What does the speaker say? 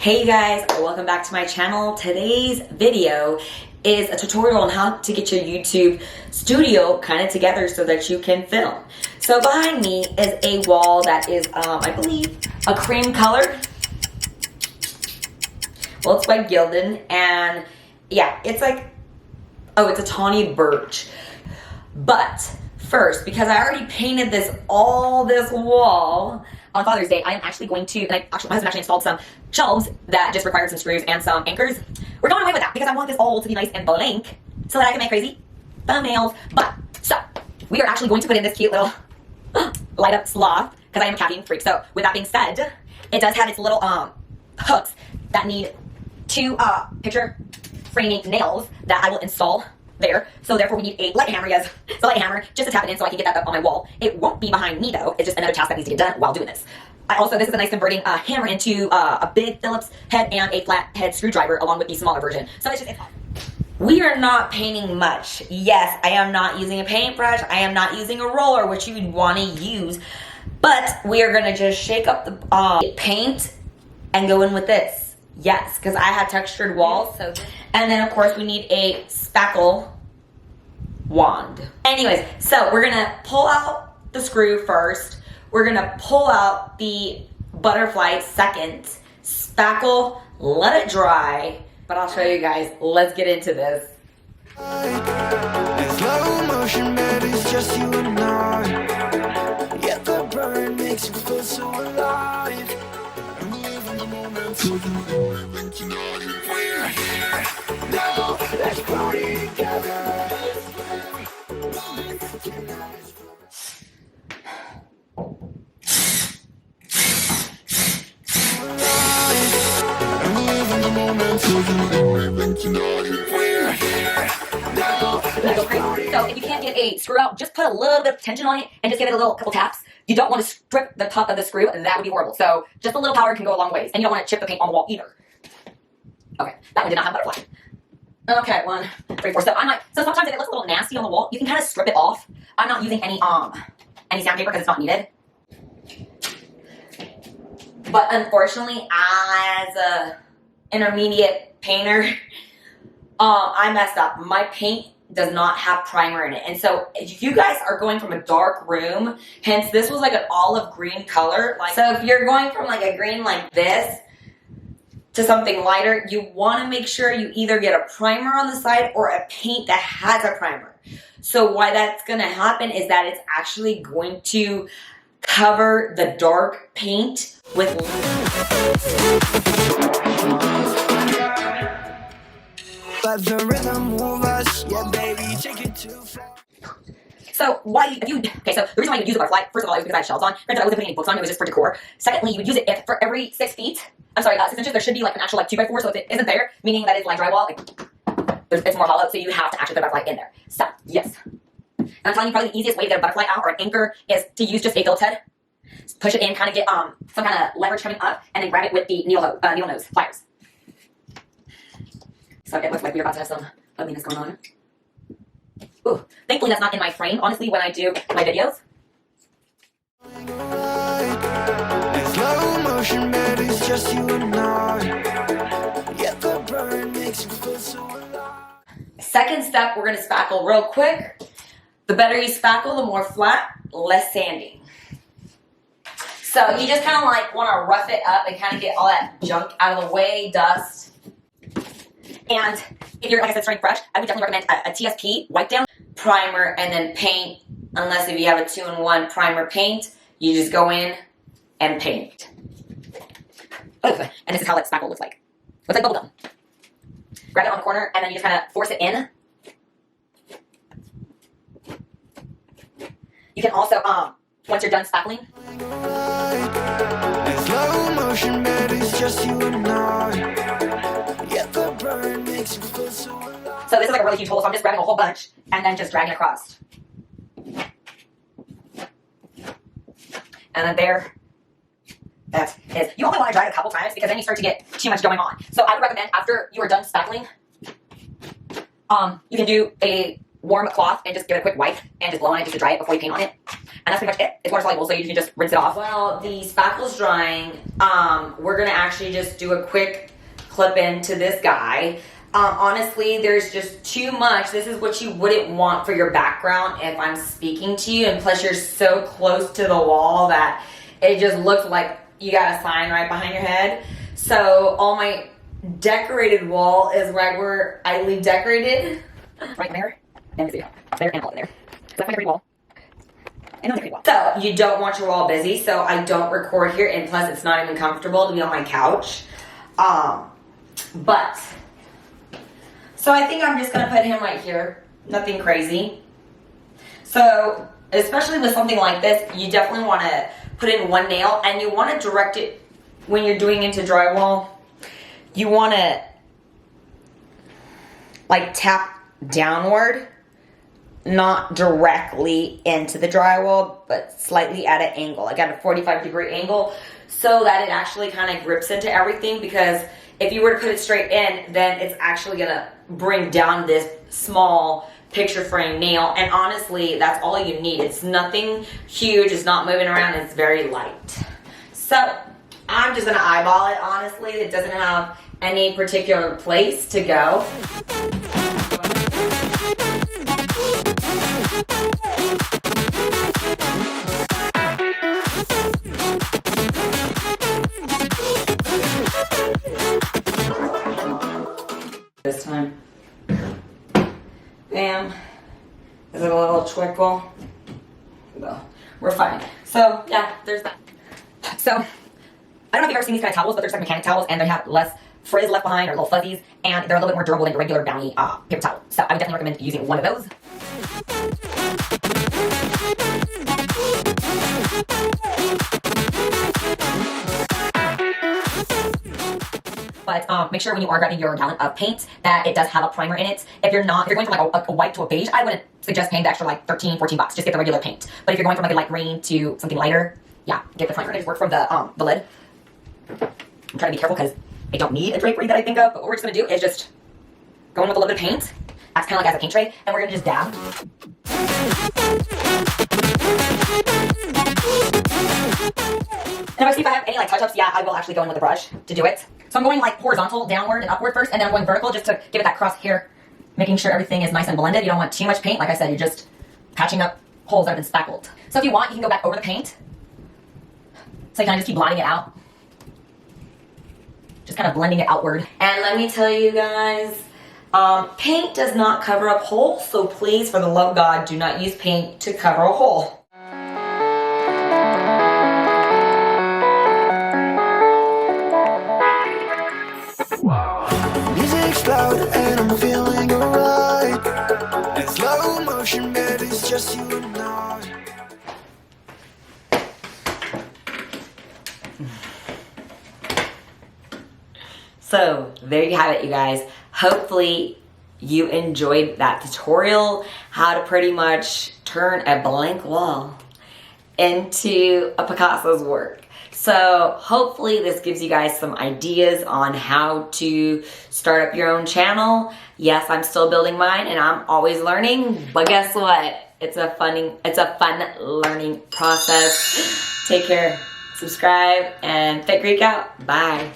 Hey you guys, welcome back to my channel. Today's video is a tutorial on how to get your YouTube studio kind of together so that you can film. So behind me is a wall that is, I believe, a cream color. Well, it's by Gildan, and yeah, it's like, oh, it's a tawny birch. But first, because I already painted this wall, on Father's Day, I am actually going to, and my husband actually installed some shelves that just required some screws and some anchors. We're going away with that because I want this all to be nice and blank so that I can make crazy thumbnails. But, so, we are actually going to put in this cute little light up sloth because I am a caffeine freak. So, with that being said, it does have its little hooks that need two picture framing nails that I will install there. So therefore we need a light hammer, yes. So light hammer, just to tap it in so I can get that up on my wall. It won't be behind me though. It's just another task that needs to get done while doing this. This is a nice converting hammer into a big Phillips head and a flat head screwdriver along with the smaller version. So it's just, we are not painting much. Yes, I am not using a paintbrush. I am not using a roller, which you would want to use. But we are gonna just shake up the paint and go in with this. Yes, because I have textured walls. So, and then of course we need a spackle wand. Anyways, so we're gonna pull out the screw first. We're gonna pull out the butterfly second. Spackle, let it dry. But I'll show you guys. Let's get into this. In slow motion, baby, it's just you and I. Yet the burn makes you feel so alive. I'm living the moment till you live tonight. We're here now. Let's party together. So if you can't get a screw out, just put a little bit of tension on it and just give it a couple taps. You don't want to strip the top of the screw, and that would be horrible. So just a little power can go a long ways, and you don't want to chip the paint on the wall either. Okay, that one did not have butterfly. Okay, 1, 3, 4. So sometimes if it looks a little nasty on the wall, you can kind of strip it off. I'm not using any sandpaper because it's not needed. But unfortunately, as a intermediate painter, I messed up. My paint does not have primer in it. And so if you guys are going from a dark room, hence this was like an olive green color. So if you're going from like a green like this to something lighter, you want to make sure you either get a primer on the side or a paint that has a primer. So why that's going to happen is that it's actually going to cover the dark paint with Let the rhythm move us, yeah, baby, take it too far. So so the reason why you would use a butterfly, first of all, is because I had shelves on. Granted, I wasn't putting any books on, it was just for decor. Secondly, you would use it if for every 6 feet, 6 inches, there should be like an actual like 2x4, so if it isn't there, meaning that it's like drywall, it's more hollow, so you have to actually put a butterfly in there. So, yes. And I'm telling you, probably the easiest way to get a butterfly out or an anchor is to use just a Phillips head. Push it in, kind of get some kind of leverage coming up, and then grab it with the needle nose pliers. So it looks like we're about to have some ugliness going on. Ooh, thankfully that's not in my frame, honestly, when I do my videos. In slow motion, baby, it's just you and I. Yet the burn makes you feel so alive. Second step, we're going to spackle real quick. The better you spackle, the more flat, less sanding. So you just kind of like want to rough it up and kind of get all that junk out of the way, dust. And if you're, like I said, starting fresh, I would definitely recommend a TSP wipe down, primer, and then paint. Unless if you have a 2-in-1 primer paint, you just go in and paint. Oh, and this is how that spackle looks like. Looks like bubblegum. Grab it on the corner, and then you just kind of force it in. You can also, once you're done spackling, In slow motion, baby, it's just you and I. Yet the burn makes you feel so alive. so this is like a really huge hole, so I'm just grabbing a whole bunch and then just dragging it across. And then there, that is. You only want to drag it a couple times because then you start to get too much going on. So I would recommend after you are done spackling, you can do a warm cloth and just give it a quick wipe and just blow on it just to dry it before you paint on it. And that's pretty much it. It's water soluble, so you can just rinse it off. Well, the spackle's drying. We're gonna actually just do a quick clip into this guy. Honestly, there's just too much. This is what you wouldn't want for your background if I'm speaking to you, and plus you're so close to the wall that it just looks like you got a sign right behind your head. So all my decorated wall is right where I leave decorated. Right there. And there and all in there. So that's my decorated wall. And decorated wall. So you don't want your wall busy, so I don't record here, and plus it's not even comfortable to be on my couch. But so I think I'm just gonna put him right here. Nothing crazy. So especially with something like this, you definitely want to put in one nail, and you want to direct it when you're doing into drywall. You want to like tap downward, not directly into the drywall, but slightly at an angle, like at a 45-degree angle, so that it actually kind of grips into everything. Because if you were to put it straight in, then it's actually gonna bring down this small picture frame nail. And honestly, that's all you need. It's nothing huge, it's not moving around, it's very light. So I'm just gonna eyeball it, honestly. It doesn't have any particular place to go. This time. Bam. Is it a little twinkle? No. We're fine. So, yeah, there's that. So, I don't know if you've ever seen these kind of towels, but they're just like mechanic towels, and they have less frizz left behind or little fuzzies, and they're a little bit more durable than your regular Bounty paper towel. So, I would definitely recommend using one of those. But make sure when you are grabbing your gallon of paint that it does have a primer in it. If you're going from like a white to a beige, I wouldn't suggest paying the extra like 13, 14 bucks. Just get the regular paint. But if you're going from like a light green to something lighter, yeah, get the primer. I just work from the lid. I'm trying to be careful because I don't need a drapery that I think of, but what we're just going to do is just go in with a little bit of paint. Acts kind of like as a paint tray, and we're going to just dab. And if I see if I have any like touch-ups, yeah, I will actually go in with a brush to do it. So I'm going like horizontal, downward, and upward first, and then I'm going vertical just to give it that cross here, making sure everything is nice and blended. You don't want too much paint. Like I said, you're just patching up holes that have been spackled. So if you want, you can go back over the paint. So you kind of just keep blotting it out. Just kind of blending it outward. And let me tell you guys, paint does not cover up holes, so please, for the love of God, do not use paint to cover a hole. Music's loud and I'm feeling alright. In slow motion, but it's just you and I. So there you have it, you guys. Hopefully you enjoyed that tutorial, how to pretty much turn a blank wall into a Picasso's work. So hopefully this gives you guys some ideas on how to start up your own channel. Yes, I'm still building mine and I'm always learning, but guess what? It's a fun learning process. Take care, subscribe, and Fit Greek out. Bye.